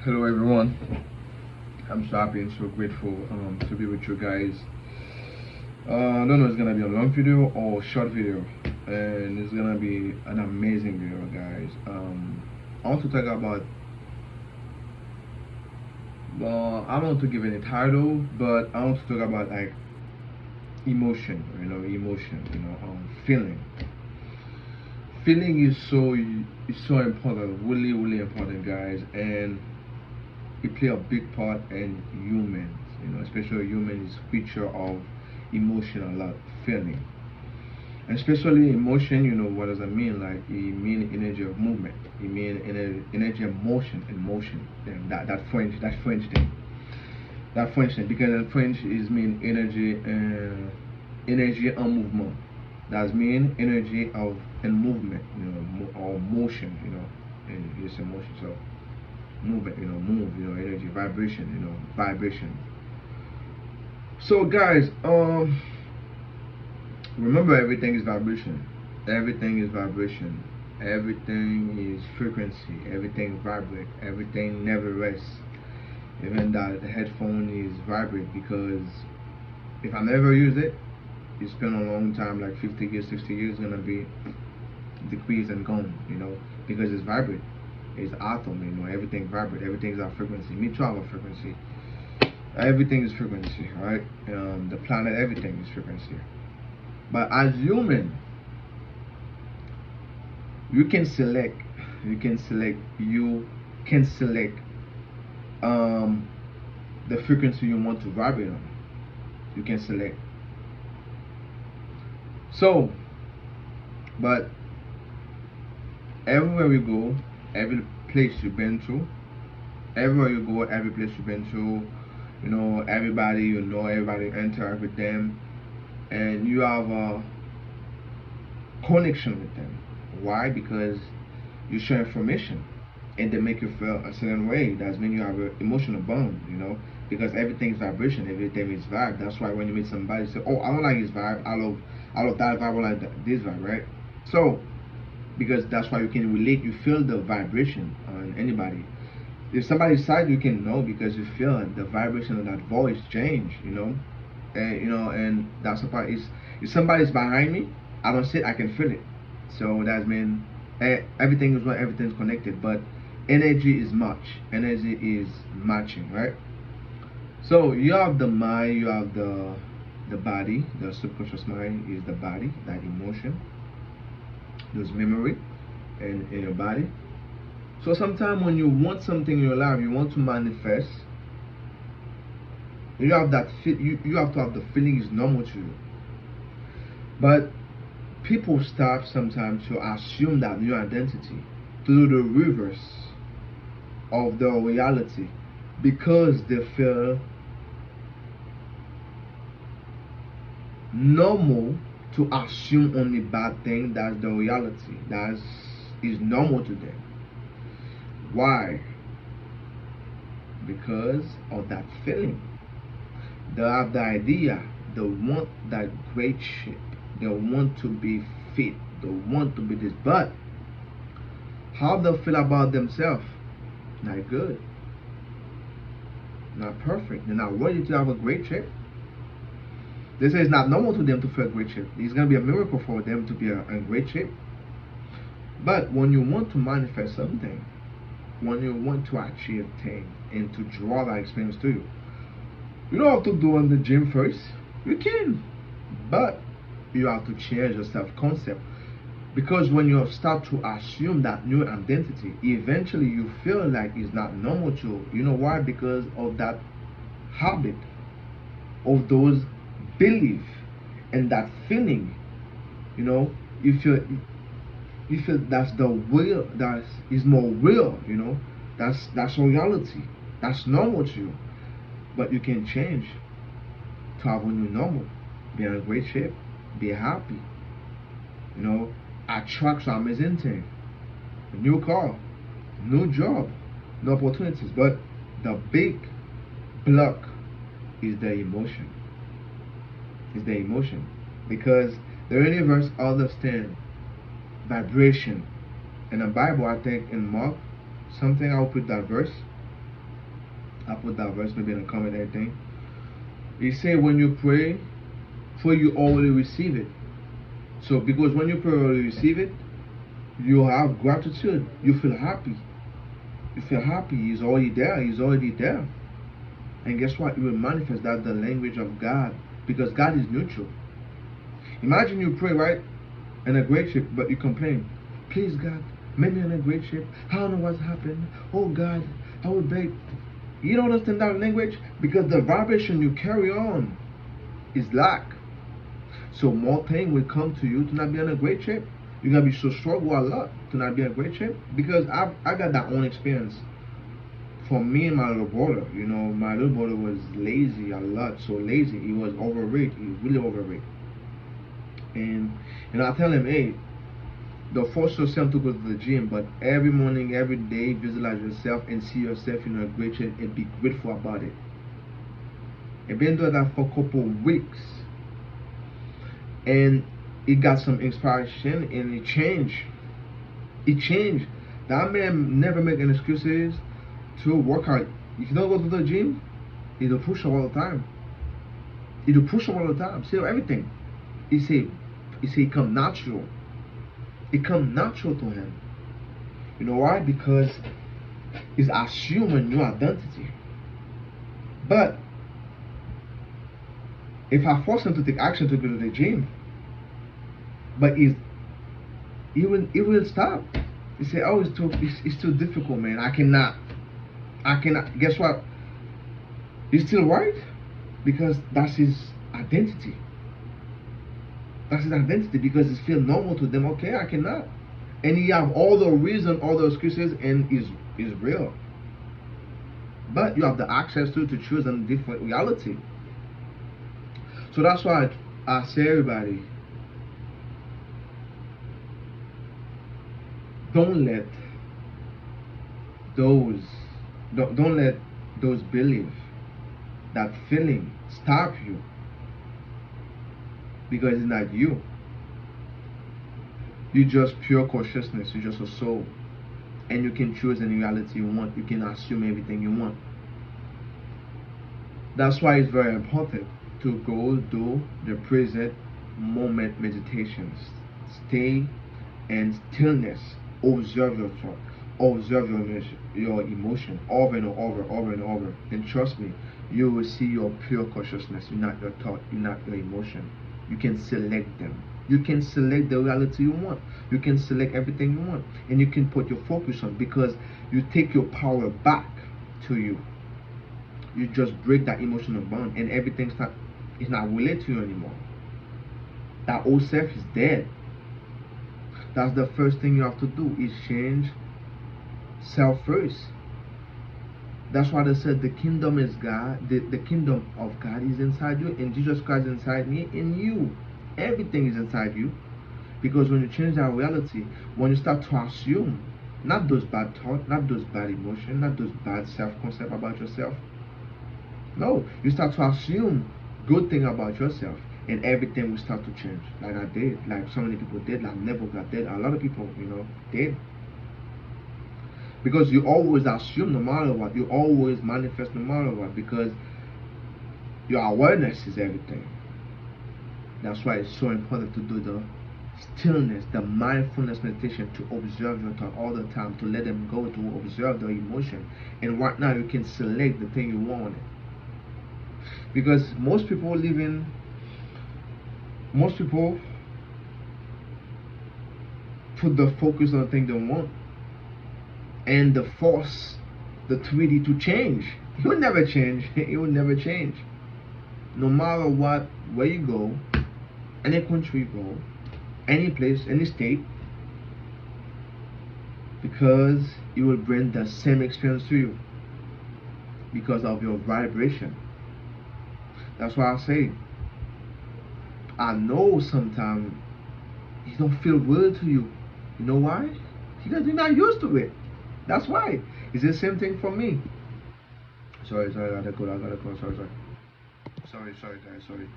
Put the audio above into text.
Hello everyone. I'm so happy and so grateful to be with you guys. I don't know if it's gonna be a long video or a short video, and it's gonna be an amazing video, guys. I want to talk about. Well, I don't want to give any title, but I want to talk about like emotion. Emotion. Feeling. Feeling is so important, really important, guys, and it play a big part in humans, especially human is creature of emotion, a lot feeling. And especially emotion, what does that mean? Like it mean energy of movement. It mean energy of motion and motion. And that French thing. That French thing. Because in French is mean energy and movement. That's mean energy of and movement, or motion, and it's emotion. So movement, move, energy, vibration, vibration. So guys, remember everything is vibration. Everything is vibration. Everything is frequency. Everything vibrate. Everything never rests. Even that the headphone is vibrate, because if I never use it, it's been a long time, like 50 years, 60 years, gonna be decreased and gone, because it's vibrate. It's atom, everything vibrate, everything is a frequency. Me too have a frequency. Everything is frequency, right? The planet, everything is frequency. But as human, you can select, you can select, you can select the frequency you want to vibrate on. You can select. So, but everywhere we go, every place you've been to, everywhere you go, every place you've been to, everybody everybody interact with them, and you have a connection with them. Why? Because you share information, and they make you feel a certain way. That means you have an emotional bond, because everything is vibration, everything is vibe. That's why when you meet somebody, you say, "Oh, I don't like his vibe. I love that vibe. I don't like this vibe," right? So, because that's why you can relate. You feel the vibration on anybody. If somebody's side, you can know because you feel it, the vibration of that voice change, and that's the part is if somebody's behind me, I don't see it, I can feel it. So that's mean everything is what everything's connected, but energy is energy is matching, right? So you have the mind, you have the body, the subconscious mind is the body, that emotion, those memory, and in your body. So sometimes when you want something in your life, you want to manifest, you have that you have to have the feeling is normal to you. But people start sometimes to assume that new identity, to do the reverse of the reality, because they feel normal to assume only bad thing. That's the reality. That is normal to them. Why? Because of that feeling. They have the idea, they want that great shape, they want to be fit, they want to be this, but how they feel about themselves? Not good, not perfect. They're not ready to have a great shape. They say it's not normal to them to feel great shape. It's gonna be a miracle for them to be in great shape. But when you want to manifest something, when you want to achieve things and to draw that experience to you, you don't have to do in the gym first. You can, but you have to change your self-concept. Because when you start to assume that new identity, eventually you feel like it's not normal to you. You know why? Because of that habit, of those belief, and that feeling. You feel that's the real, that is more real. That's reality. That's normal to you. But you can change to have a new normal. Be in great shape. Be happy. Attract some amazing thing. A new car. New job. New opportunities. But the big block is the emotion. Is the emotion. Because the universe understands vibration. In the Bible, I think in Mark, something, I'll put that verse. I put that verse maybe in a comment, everything. He say when you pray, for you already receive it. So because when you pray already receive it, you have gratitude. You feel happy. You feel happy. He's already there. He's already there. And guess what? You will manifest that the language of God, because God is neutral. Imagine you pray, right, in a great ship, but you complain. Please, God, make me in a great ship. I don't know what's happened. Oh, God, I would beg. You don't understand that language because the vibration you carry on is lack. So more thing will come to you to not be in a great shape. You're gonna be so struggle a lot to not be in a great shape because I got that own experience. For me and my little brother, you know, my little brother was lazy a lot, so lazy. He was overweight. He was really overweight. And I tell him, hey, don't force yourself to go to the gym, but every morning, every day, visualize yourself and see yourself in a great shape and be grateful about it. I've been doing that for a couple of weeks, and it got some inspiration, and it changed. It changed. That man never make any excuses to work out. If you don't go to the gym, he'll push up all the time. He'll push up all the time. See everything. He say it come natural. It come natural to him. You know why? Because it's assuming your identity. But if I force him to take action to go to the gym, but he will stop. He say, oh, it's too difficult, man. I cannot. Guess what? He's still right because that's his identity. That's his identity because it feels normal to them. Okay, I cannot, and he have all the reason, all the excuses, and is real. But you have the access to choose a different reality. So that's why I say everybody, don't let those beliefs, that feeling stop you, because it's not you. You're just pure consciousness. You're just a soul, and you can choose any reality you want. You can assume everything you want. That's why it's very important to go do the present moment meditations. Stay in stillness. Observe your thought. Observe your emotion over and over. And trust me, you will see your pure consciousness. You're not your thought. You're not your emotion. You can select them. You can select the reality you want. You can select everything you want. And you can put your focus on, because you take your power back to you. You just break that emotional bond, and everything's not related to you anymore. That old self is dead. That's the first thing you have to do, is change self first. That's why they said the kingdom is God. The kingdom of God is inside you, and Jesus Christ is inside me, and you. Everything is inside you. Because when you change that reality, when you start to assume, not those bad thoughts, not those bad emotions, not those bad self-concept about yourself. No, you start to assume good thing about yourself, and everything will start to change. Like I did, like so many people did, like Neville got did, a lot of people, did. Because you always assume no matter what, you always manifest no matter what, because your awareness is everything. That's why it's so important to do the stillness, the mindfulness meditation, to observe your thought all the time, to let them go, to observe the emotion. And right now you can select the thing you want. Because most people put the focus on the thing they want, and the force the 3D to change. It will never change. It will never change. No matter what, where you go, any country you go, any place, any state, because it will bring the same experience to you because of your vibration. That's why I say, I know sometimes it don't feel good to you. You know why? Because you're not used to it. That's why. It's the same thing for me. Sorry, I gotta go, sorry. Sorry guys, sorry.